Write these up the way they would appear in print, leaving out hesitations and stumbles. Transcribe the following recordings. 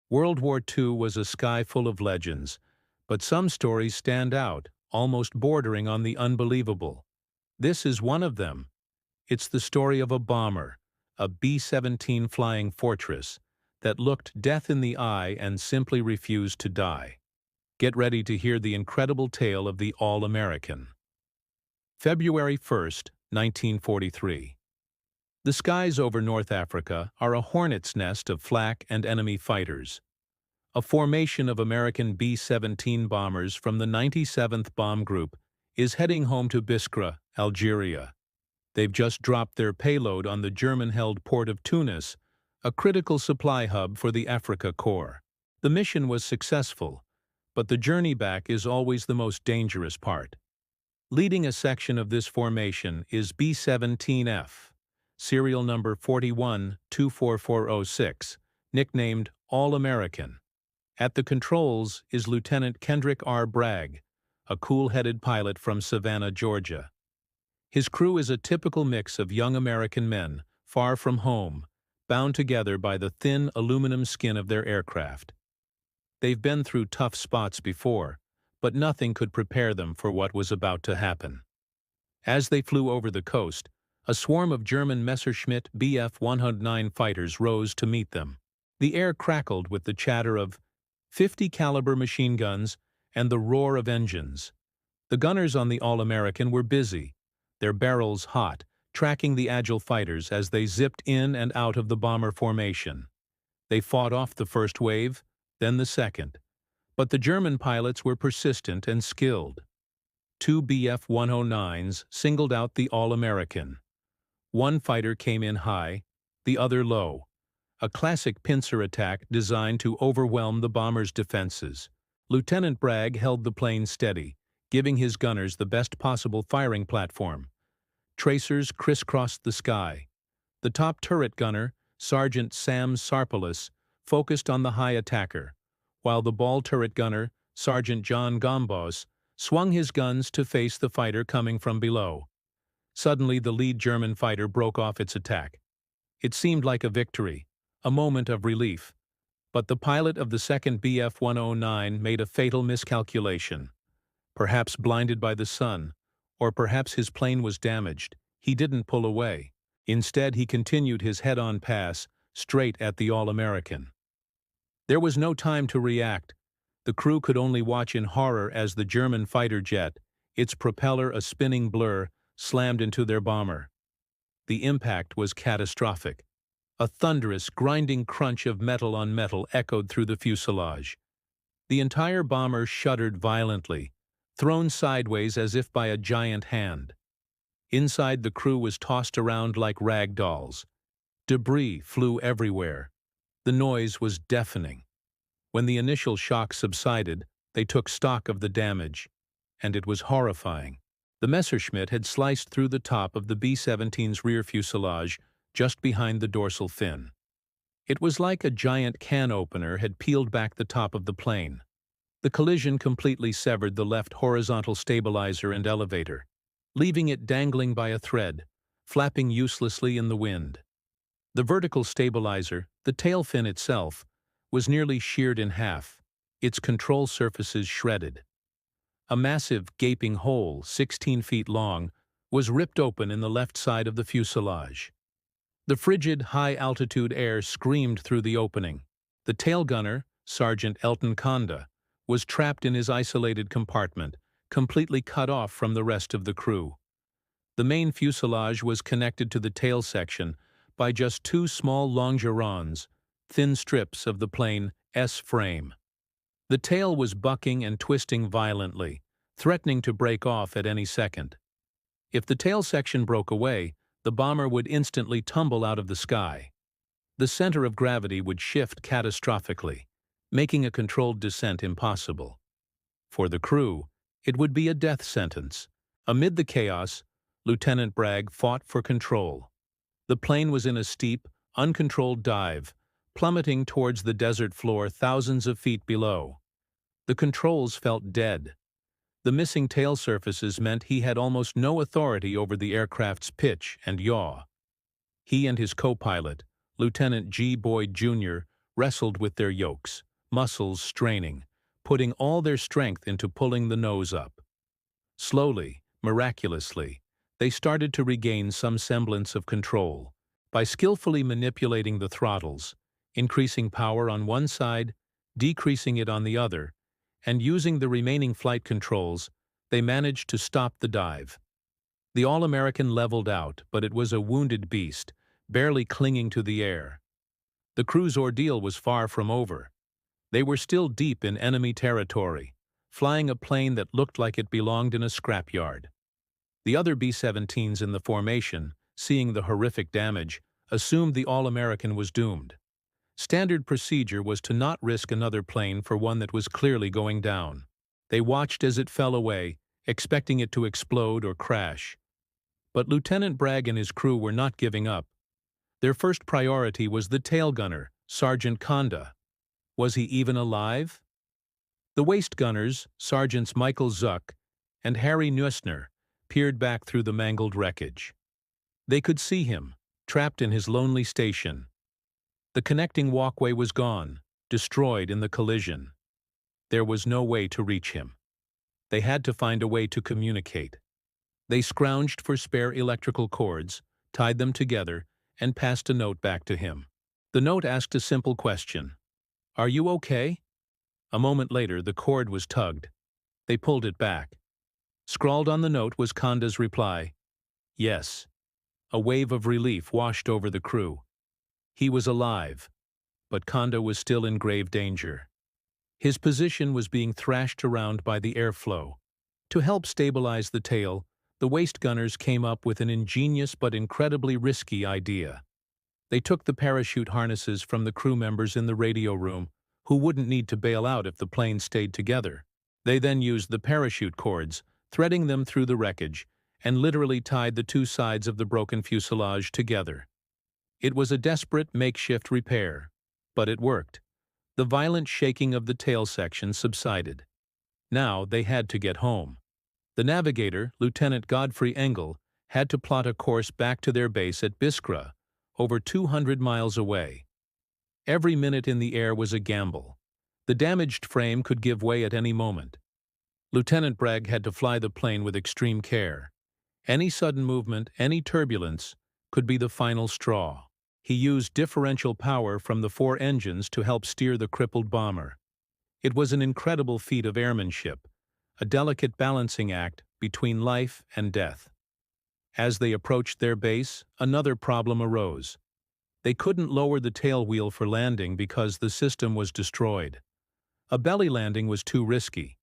World War II was a sky full of legends, but some stories stand out, almost bordering on the unbelievable. This is one of them. It's the story of a bomber, a B-17 flying fortress, that looked death in the eye and simply refused to die. Get ready to hear the incredible tale of the All American. February 1st, 1943. The skies over North Africa are a hornet's nest of flak and enemy fighters. A formation of American B-17 bombers from the 97th Bomb Group is heading home to Biskra, Algeria. They've just dropped their payload on the German-held port of Tunis, a critical supply hub for the Africa Corps. The mission was successful, but the journey back is always the most dangerous part. Leading a section of this formation is B-17F, serial number 41-24406, nicknamed All American. At the controls is Lieutenant Kendrick R. Bragg, a cool-headed pilot from Savannah, Georgia. His crew is a typical mix of young American men, far from home, bound together by the thin aluminum skin of their aircraft. They've been through tough spots before, but nothing could prepare them for what was about to happen. As they flew over the coast, a swarm of German Messerschmitt Bf-109 fighters rose to meet them. The air crackled with the chatter of 50-caliber machine guns and the roar of engines. The gunners on the All American were busy, their barrels hot, tracking the agile fighters as they zipped in and out of the bomber formation. They fought off the first wave, then the second. But the German pilots were persistent and skilled. Two Bf-109s singled out the All American. One fighter came in high, the other low. A classic pincer attack designed to overwhelm the bomber's defenses. Lieutenant Bragg held the plane steady, giving his gunners the best possible firing platform. Tracers crisscrossed the sky. The top turret gunner, Sergeant Sam Sarpolus, focused on the high attacker, while the ball turret gunner, Sergeant John Gombos, swung his guns to face the fighter coming from below. Suddenly, the lead German fighter broke off its attack. It seemed like a victory, a moment of relief. But the pilot of the second Bf-109 made a fatal miscalculation. Perhaps blinded by the sun, or perhaps his plane was damaged, he didn't pull away. Instead, he continued his head-on pass straight at the All American. There was no time to react. The crew could only watch in horror as the German fighter jet, its propeller a spinning blur, slammed into their bomber. The impact was catastrophic. A thunderous, grinding crunch of metal on metal echoed through the fuselage. The entire bomber shuddered violently, thrown sideways as if by a giant hand. Inside, the crew was tossed around like rag dolls. Debris flew everywhere. The noise was deafening. When the initial shock subsided, they took stock of the damage, and it was horrifying. The Messerschmitt had sliced through the top of the B-17's rear fuselage, just behind the dorsal fin. It was like a giant can opener had peeled back the top of the plane. The collision completely severed the left horizontal stabilizer and elevator, leaving it dangling by a thread, flapping uselessly in the wind. The vertical stabilizer, the tail fin itself, was nearly sheared in half, its control surfaces shredded. A massive, gaping hole, 16 feet long, was ripped open in the left side of the fuselage. The frigid, high-altitude air screamed through the opening. The tail gunner, Sergeant Elton Conda, was trapped in his isolated compartment, completely cut off from the rest of the crew. The main fuselage was connected to the tail section by just two small longerons, thin strips of the plane S-frame. The tail was bucking and twisting violently, threatening to break off at any second. If the tail section broke away, the bomber would instantly tumble out of the sky. The center of gravity would shift catastrophically, making a controlled descent impossible. For the crew, it would be a death sentence. Amid the chaos, Lieutenant Bragg fought for control. The plane was in a steep, uncontrolled dive, plummeting towards the desert floor thousands of feet below. The controls felt dead. The missing tail surfaces meant he had almost no authority over the aircraft's pitch and yaw. He and his co-pilot, Lieutenant G. Boyd Jr., wrestled with their yokes, muscles straining, putting all their strength into pulling the nose up. Slowly, miraculously, they started to regain some semblance of control. By skillfully manipulating the throttles, increasing power on one side, decreasing it on the other, and using the remaining flight controls, they managed to stop the dive. The All-American leveled out, but it was a wounded beast, barely clinging to the air. The crew's ordeal was far from over. They were still deep in enemy territory, flying a plane that looked like it belonged in a scrapyard. The other B-17s in the formation, seeing the horrific damage, assumed the All-American was doomed. Standard procedure was to not risk another plane for one that was clearly going down. They watched as it fell away, expecting it to explode or crash. But Lieutenant Bragg and his crew were not giving up. Their first priority was the tail gunner, Sergeant Conda. Was he even alive? The waist gunners, Sergeants Michael Zuck and Harry Neusner, peered back through the mangled wreckage. They could see him, trapped in his lonely station. The connecting walkway was gone, destroyed in the collision. There was no way to reach him. They had to find a way to communicate. They scrounged for spare electrical cords, tied them together, and passed a note back to him. The note asked a simple question. "Are you okay?" A moment later, the cord was tugged. They pulled it back. Scrawled on the note was Conda's reply. Yes. A wave of relief washed over the crew. He was alive, but Conda was still in grave danger. His position was being thrashed around by the airflow. To help stabilize the tail, the waist gunners came up with an ingenious but incredibly risky idea. They took the parachute harnesses from the crew members in the radio room, who wouldn't need to bail out if the plane stayed together. They then used the parachute cords, threading them through the wreckage, and literally tied the two sides of the broken fuselage together. It was a desperate makeshift repair, but it worked. The violent shaking of the tail section subsided. Now they had to get home. The navigator, Lieutenant Godfrey Engel, had to plot a course back to their base at Biskra, over 200 miles away. Every minute in the air was a gamble. The damaged frame could give way at any moment. Lieutenant Bragg had to fly the plane with extreme care. Any sudden movement, any turbulence, could be the final straw. He used differential power from the 4 engines to help steer the crippled bomber. It was an incredible feat of airmanship, a delicate balancing act between life and death. As they approached their base, another problem arose. They couldn't lower the tail wheel for landing because the system was destroyed. A belly landing was too risky.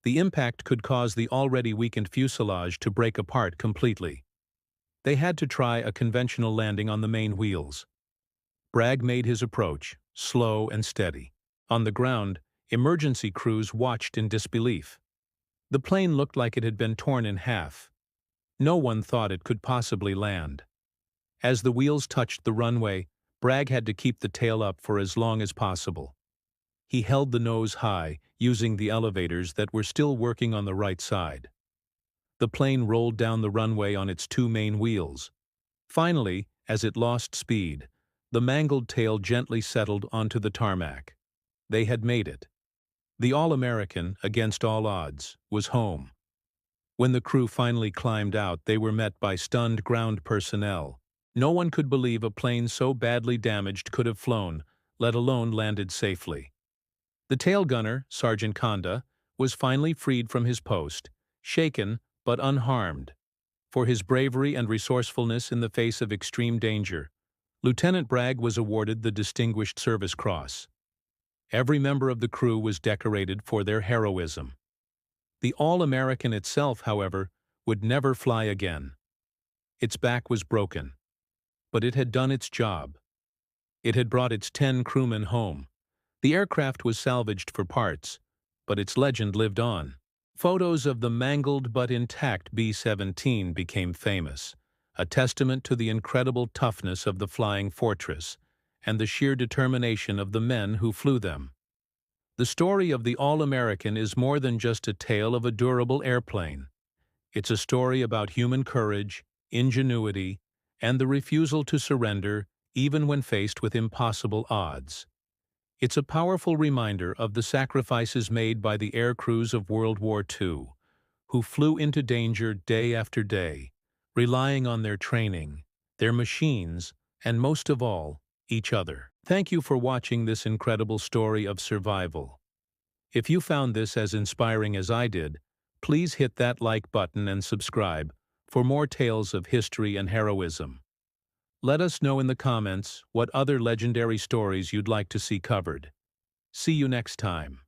The impact could cause the already weakened fuselage to break apart completely. They had to try a conventional landing on the main wheels. Bragg made his approach, slow and steady. On the ground, emergency crews watched in disbelief. The plane looked like it had been torn in half. No one thought it could possibly land. As the wheels touched the runway, Bragg had to keep the tail up for as long as possible. He held the nose high, using the elevators that were still working on the right side. The plane rolled down the runway on its 2 main wheels. Finally, as it lost speed, the mangled tail gently settled onto the tarmac. They had made it. The All-American, against all odds, was home. When the crew finally climbed out, they were met by stunned ground personnel. No one could believe a plane so badly damaged could have flown, let alone landed safely. The tail gunner, Sergeant Conda, was finally freed from his post, shaken but unharmed. For his bravery and resourcefulness in the face of extreme danger, Lieutenant Bragg was awarded the Distinguished Service Cross. Every member of the crew was decorated for their heroism. The All-American itself, however, would never fly again. Its back was broken, but it had done its job. It had brought its 10 crewmen home. The aircraft was salvaged for parts, but its legend lived on. Photos of the mangled but intact B-17 became famous, a testament to the incredible toughness of the flying fortress and the sheer determination of the men who flew them. The story of the All-American is more than just a tale of a durable airplane. It's a story about human courage, ingenuity, and the refusal to surrender even when faced with impossible odds. It's a powerful reminder of the sacrifices made by the air crews of World War II, who flew into danger day after day, relying on their training, their machines, and most of all, each other. Thank you for watching this incredible story of survival. If you found this as inspiring as I did, please hit that like button and subscribe for more tales of history and heroism. Let us know in the comments what other legendary stories you'd like to see covered. See you next time.